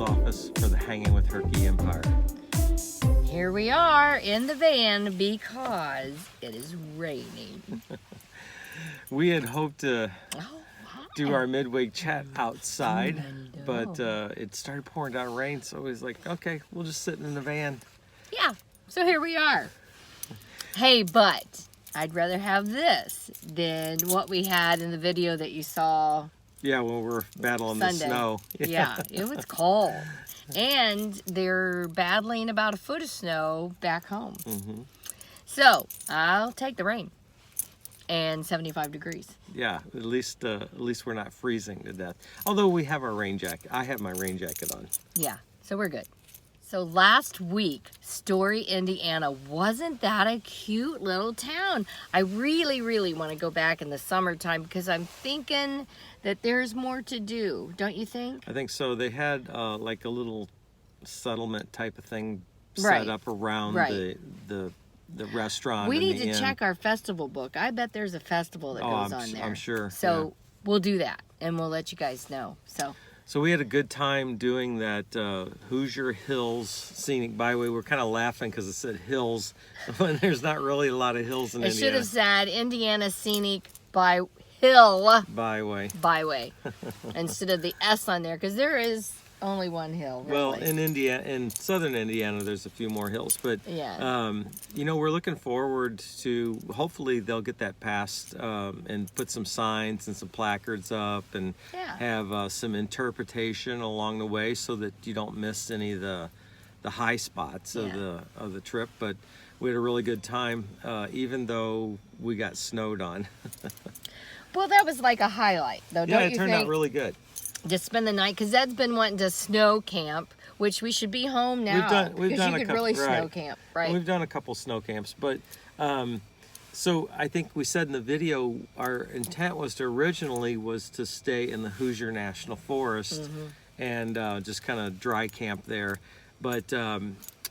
office for the Hanging with Herky Empire. Here we are in the van because it is raining. We had hoped to do our midweek chat outside, but it started pouring down rain, so we was like, okay, we'll just sit in the van. Yeah, so here we are. Hey, but I'd rather have this than what we had in the video that you saw. Yeah, when we're battling Sunday. the snow. Yeah, it was cold. And they're battling about a foot of snow back home. Mm-hmm. So I'll take the rain and 75 degrees. Yeah, at least we're not freezing to death. Although we have our rain jacket. I have my rain jacket on. Yeah, so we're good. So last week, Story, Indiana, wasn't that a cute little town? I really, really want to go back in the summertime because I'm thinking that there's more to do, don't you think? I think so. They had like a little settlement type of thing set Right. up around Right. the restaurant. We and need the to inn. check our festival book. I bet there's a festival that goes on there. I'm sure. So yeah. we'll do that, and we'll let you guys know. So we had a good time doing that Hoosier Hills scenic byway. We're kind of laughing because it said hills when there's not really a lot of hills in It Indiana. should have said Indiana Scenic Byway instead of the S on there, because there is only one hill, really. Well, in southern Indiana, there's a few more hills, but Yeah. we're looking forward to, hopefully they'll get that passed and put some signs and some placards up and Yeah. have some interpretation along the way so that you don't miss any of the high spots of the trip. But we had a really good time, even though we got snowed on. Well, that was like a highlight, though, Yeah, don't it you turned think? out really good. To spend the night, because Ed's been wanting to snow camp, which we should be home now. We've because done you a could couple, really snow right. camp, right? We've done a couple snow camps, but so I think we said in the video our intent was to stay in the Hoosier National Forest and just kind of dry camp there. But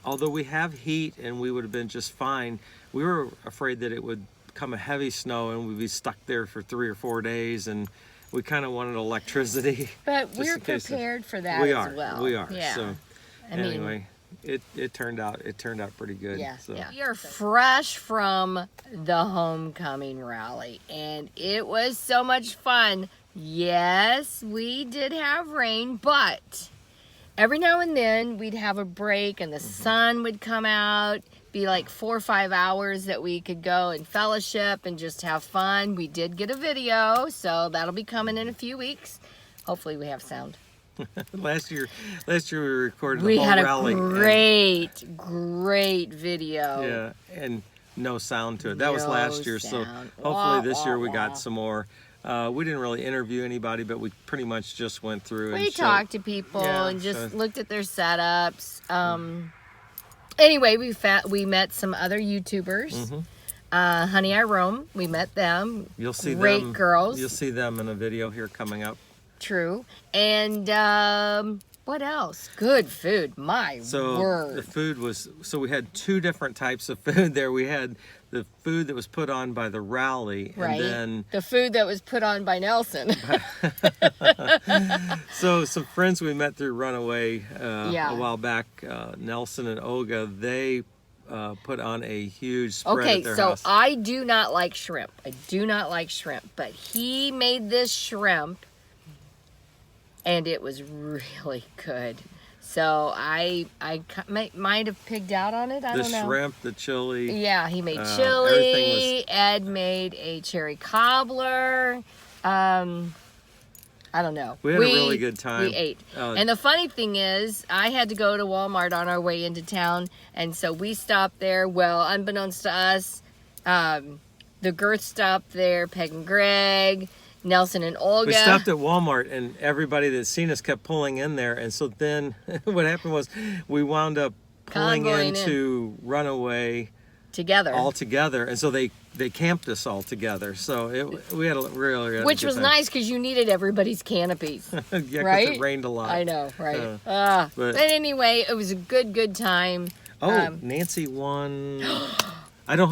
although we have heat and we would have been just fine, we were afraid that it would come a heavy snow and we'd be stuck there for 3 or 4 days, and we kind of wanted electricity. But just we're in case prepared for that we as are, well. We are. Yeah. So I mean, anyway, it turned out pretty good. Yeah, So. yeah. We are fresh from the homecoming rally, and it was so much fun. Yes, we did have rain, but every now and then we'd have a break and the sun would come out. Be like 4 or 5 hours that we could go and fellowship and just have fun. We did get a video, so that'll be coming in a few weeks. Hopefully we have sound. Last year we recorded We the whole had a rally. great video. Yeah, and no sound to it. That was last year, so sound. hopefully this year we Wah. got some more. We didn't really interview anybody, but we pretty much just went through and We showed- talked to people Yeah, and just so- looked at their setups. Anyway, we met some other YouTubers. Honey I Roam, we met them. You'll see Great them. girls. You'll see them in a video here coming up. True. And what else? Good food. My So word. the food was, so we had 2 different types of food there. We had the food that was put on by the rally, Right. and then The food that was put on by Nelson. so some friends we met through Runaway Yeah. a while back, Nelson and Olga, they put on a huge spread Okay, at their so house. I do not like shrimp. I do not like shrimp, but he made this shrimp and it was really good. So I might have pigged out on it. I The don't know. shrimp, the chili. Yeah, he made everything chili. Ed made a cherry cobbler. I don't know. We had a really good time. We ate. And the funny thing is, I had to go to Walmart on our way into town, and so we stopped there. Well, unbeknownst to us, the Girth stopped there, Peg and Greg, Nelson and Olga. We stopped at Walmart, and everybody that seen us kept pulling in there. And so then what happened was we wound up pulling Convoying into Runaway together. all together. And so they camped us all together. So we had a really Which good was time. nice because you needed everybody's canopies. Yeah, 'cause right? it rained a lot. I know, right? but- But anyway, it was a good time. Oh, Nancy won.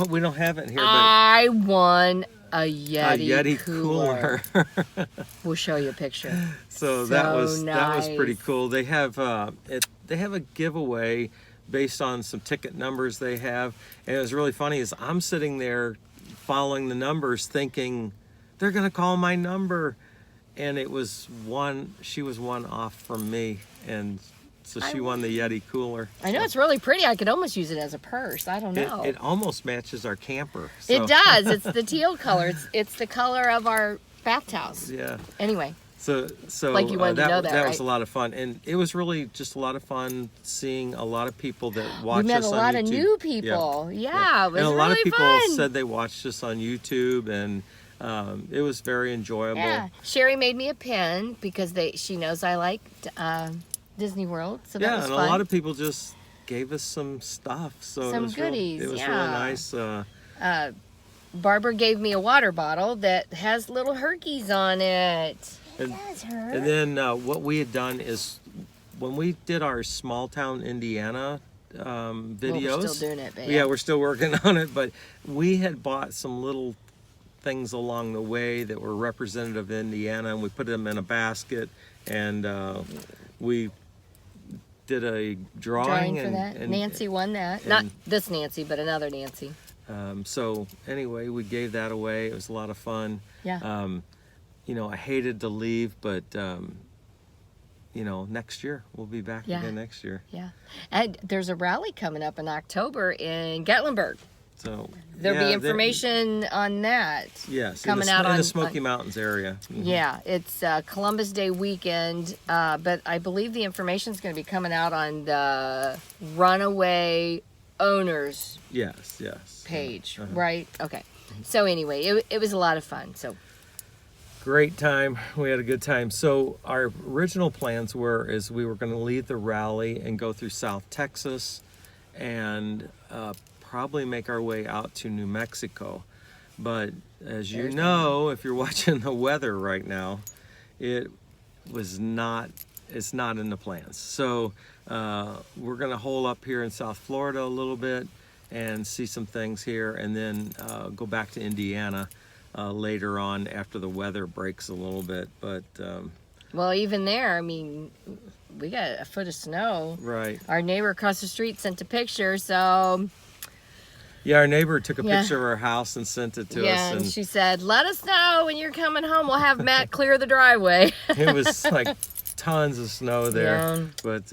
We don't have it here, but I won a Yeti cooler. We'll show you a picture. So that was nice. pretty cool. They have they have a giveaway based on some ticket numbers they have, and it was really funny. Is I'm sitting there following the numbers, thinking they're gonna call my number, and it was one. She was one off from me, and so she won the Yeti cooler. I know, it's really pretty. I could almost use it as a purse. I don't know. It almost matches our camper. So. It does. It's the teal color. It's the color of our bathhouse. Yeah. Anyway. So like you wanted to know that, that right? was a lot of fun, and it was really just a lot of fun seeing a lot of people that watch We met us a on lot YouTube. of new people. Yeah, it was and a really lot of people fun. said they watched us on YouTube, and it was very enjoyable. Yeah, Sherry made me a pin because she knows I like Disney World, so that was and fun. a lot of people just gave us some stuff. So Some it was goodies, it was yeah. really nice. Barbara gave me a water bottle that has little herkies on it. And, That's her. and then what we had done is when we did our small town Indiana videos. Well, we're still doing it, babe. Yeah, we're still working on it, but we had bought some little things along the way that were representative of Indiana, and we put them in a basket, and we did a drawing for that. Nancy won that. Not this Nancy, but another Nancy. So anyway, we gave that away. It was a lot of fun. Yeah. You know, I hated to leave, but you know, next year we'll be back again next year. Yeah. And there's a rally coming up in October in Gatlinburg. So There'll be information on that. Yes, coming in out the Smoky Mountains area. Mm-hmm. Yeah, it's Columbus Day weekend, but I believe the information is going to be coming out on the Runaway Owners Yes. page, right? Okay. So anyway, it was a lot of fun. So great time. We had a good time. So our original plans is we were going to leave the rally and go through South Texas, and probably make our way out to New Mexico. But as you know, if you're watching the weather right now, it's not in the plans. So we're gonna hole up here in South Florida a little bit and see some things here, and then go back to Indiana later on after the weather breaks a little bit. But well, even there, I mean, we got a foot of snow. Right. Our neighbor across the street sent a picture, so yeah, our neighbor took a picture of our house and sent it to us. Yeah, and she said, "Let us know when you're coming home. We'll have Matt clear the driveway." It was like tons of snow there, Yeah. but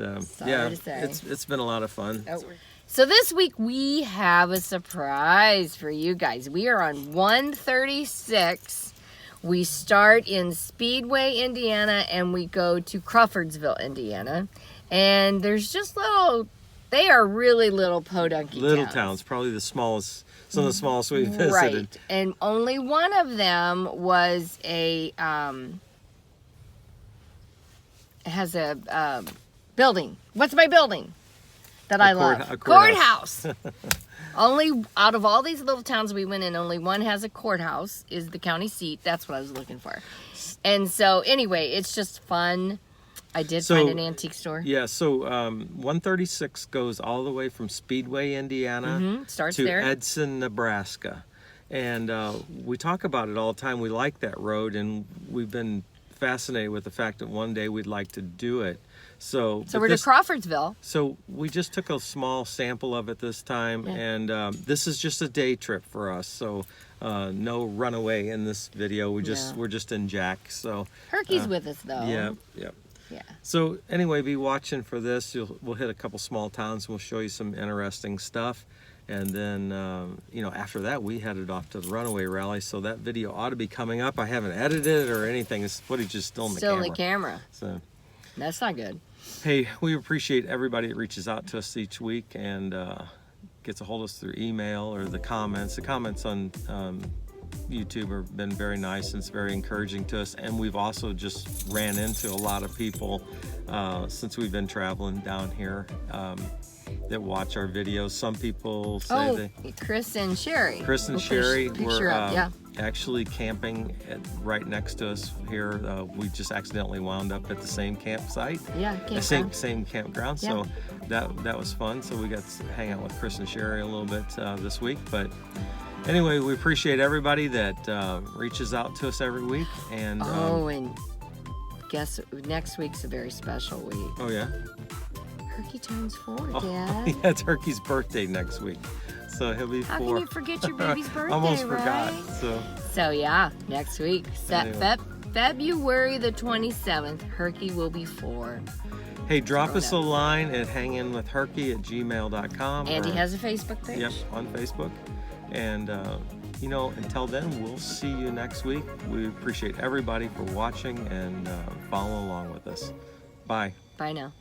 yeah, it's been a lot of fun. Oh. So this week we have a surprise for you guys. We are on 136. We start in Speedway, Indiana, and we go to Crawfordsville, Indiana. And there's just they are really little podunky Little towns, probably the smallest, some of the smallest we've visited. Right, and only one of them was has a building. What's my building that I love? A courthouse. Only out of all these little towns we went in, only one has a courthouse, is the county seat. That's what I was looking for. And so anyway, it's just fun. I did find an antique store. Yeah, so 136 goes all the way from Speedway, Indiana Starts to there. Edson, Nebraska. And we talk about it all the time. We like that road, and we've been fascinated with the fact that one day we'd like to do it. So we're to Crawfordsville. So we just took a small sample of it this time, and this is just a day trip for us. So no runaway in this video. We're just in Jack. So Herky's with us though. Yeah. Yeah. So anyway, be watching for this. We'll hit a couple small towns. We'll show you some interesting stuff, and then after that we headed off to the Runaway Rally. So that video ought to be coming up. I haven't edited it or anything. This footage is still in the camera. Still in the camera. So that's not good. Hey, we appreciate everybody that reaches out to us each week and gets a hold of us through email or the comments. The comments on YouTube have been very nice, and it's very encouraging to us. And we've also just ran into a lot of people since we've been traveling down here that watch our videos. Some people say Chris and Sherry. Chris and Sherry were actually camping right next to us here. We just accidentally wound up at the same campsite. Yeah, same campground. Yeah. So that was fun. So we got to hang out with Chris and Sherry a little bit this week. But Anyway, we appreciate everybody that reaches out to us every week. And and guess next week's a very special week. oh yeah, Herky turns 4, oh, Dad. yeah, it's Herky's birthday next week, so he'll be 4. How can you forget your baby's birthday, Almost right? forgot. So yeah, next week, Anyway. February the 27th, Herky will be 4. Hey, drop us a line at hanginwithherky@gmail.com. And he has a Facebook page. Yep, on Facebook. And, until then, we'll see you next week. We appreciate everybody for watching and following along with us. Bye. Bye now.